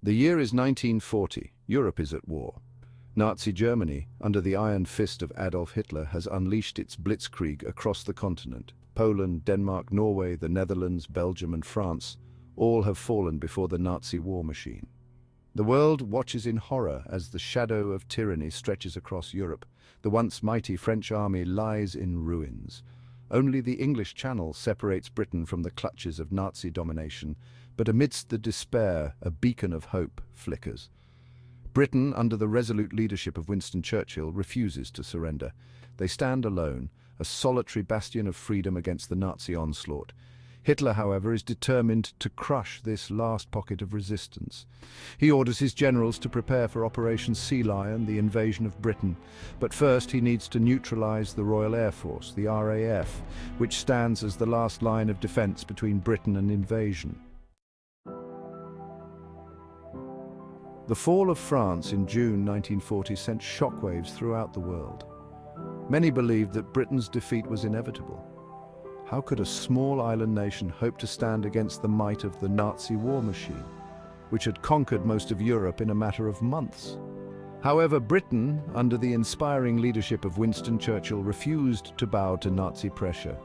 The year is 1940. Europe is at war. Nazi Germany, under the iron fist of Adolf Hitler, has unleashed its blitzkrieg across the continent. Poland, Denmark, Norway, the Netherlands, Belgium and France all have fallen before the Nazi war machine. The world watches in horror as the shadow of tyranny stretches across Europe. The once mighty French army lies in ruins. Only the English Channel separates Britain from the clutches of Nazi domination, but amidst the despair, a beacon of hope flickers. Britain, under the resolute leadership of Winston Churchill, refuses to surrender. They stand alone, a solitary bastion of freedom against the Nazi onslaught. Hitler, however, is determined to crush this last pocket of resistance. He orders his generals to prepare for Operation Sea Lion, the invasion of Britain. But first he needs to neutralize the Royal Air Force, the RAF, which stands as the last line of defense between Britain and invasion. The fall of France in June 1940 sent shockwaves throughout the world. Many believed that Britain's defeat was inevitable. How could a small island nation hope to stand against the might of the Nazi war machine, which had conquered most of Europe in a matter of months? However, Britain, under the inspiring leadership of Winston Churchill, refused to bow to Nazi pressure.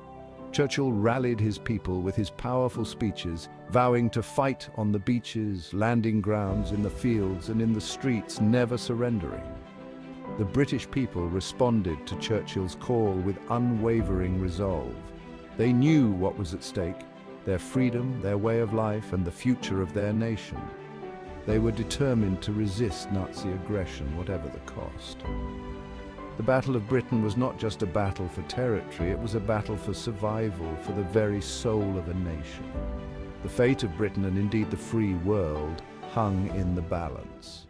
Churchill rallied his people with his powerful speeches, vowing to fight on the beaches, landing grounds, in the fields and in the streets, never surrendering. The British people responded to Churchill's call with unwavering resolve. They knew what was at stake: their freedom, their way of life, and the future of their nation. They were determined to resist Nazi aggression, whatever the cost. The Battle of Britain was not just a battle for territory, it was a battle for survival, for the very soul of a nation. The fate of Britain, and indeed the free world, hung in the balance.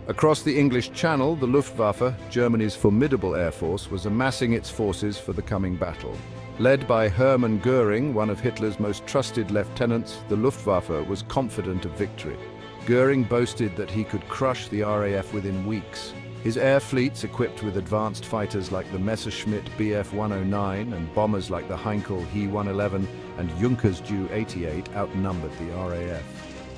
Across the English Channel, the Luftwaffe, Germany's formidable air force, was amassing its forces for the coming battle. Led by Hermann Göring, one of Hitler's most trusted lieutenants, the Luftwaffe was confident of victory. Göring boasted that he could crush the RAF within weeks. His air fleets, equipped with advanced fighters like the Messerschmitt Bf 109 and bombers like the Heinkel He 111 and Junkers Ju 88, outnumbered the RAF.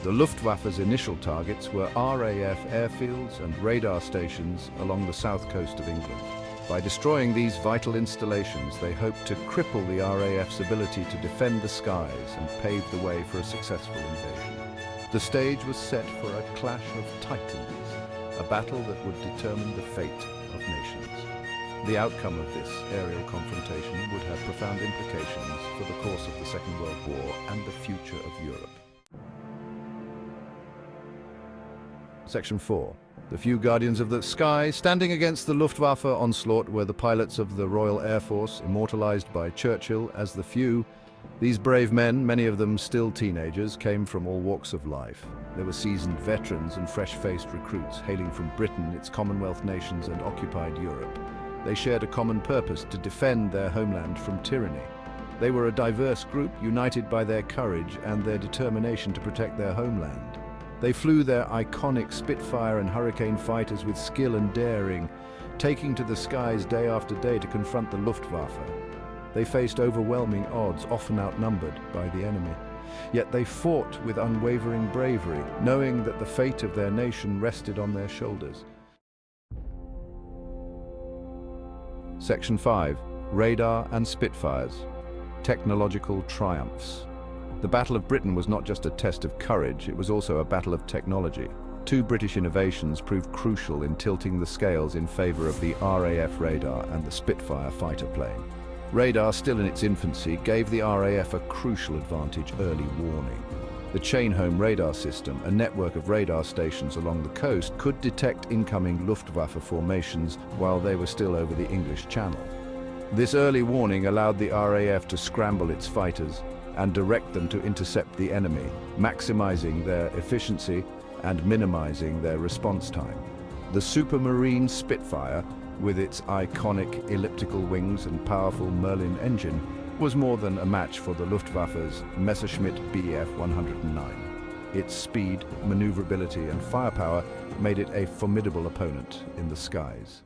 The Luftwaffe's initial targets were RAF airfields and radar stations along the south coast of England. By destroying these vital installations, they hoped to cripple the RAF's ability to defend the skies and pave the way for a successful invasion. The stage was set for a clash of titans, a battle that would determine the fate of nations. The outcome of this aerial confrontation would have profound implications for the course of the Second World War and the future of Europe. Section 4. The few guardians of the sky standing against the Luftwaffe onslaught were the pilots of the Royal Air Force, immortalized by Churchill as the few. These brave men, many of them still teenagers, came from all walks of life. They were seasoned veterans and fresh-faced recruits, hailing from Britain, its Commonwealth nations and occupied Europe. They shared a common purpose: to defend their homeland from tyranny. They were a diverse group, united by their courage and their determination to protect their homeland. They flew their iconic Spitfire and Hurricane fighters with skill and daring, taking to the skies day after day to confront the Luftwaffe. They faced overwhelming odds, often outnumbered by the enemy. Yet they fought with unwavering bravery, knowing that the fate of their nation rested on their shoulders. Section 5. Radar and Spitfires. Technological triumphs. The Battle of Britain was not just a test of courage, it was also a battle of technology. Two British innovations proved crucial in tilting the scales in favor of the RAF radar and the Spitfire fighter plane. Radar, still in its infancy, gave the RAF a crucial advantage: early warning. The chain-home radar system, a network of radar stations along the coast, could detect incoming Luftwaffe formations while they were still over the English Channel. This early warning allowed the RAF to scramble its fighters and direct them to intercept the enemy, maximizing their efficiency and minimizing their response time. The Supermarine Spitfire, with its iconic elliptical wings and powerful Merlin engine, was more than a match for the Luftwaffe's Messerschmitt Bf 109. Its speed, maneuverability and firepower made it a formidable opponent in the skies.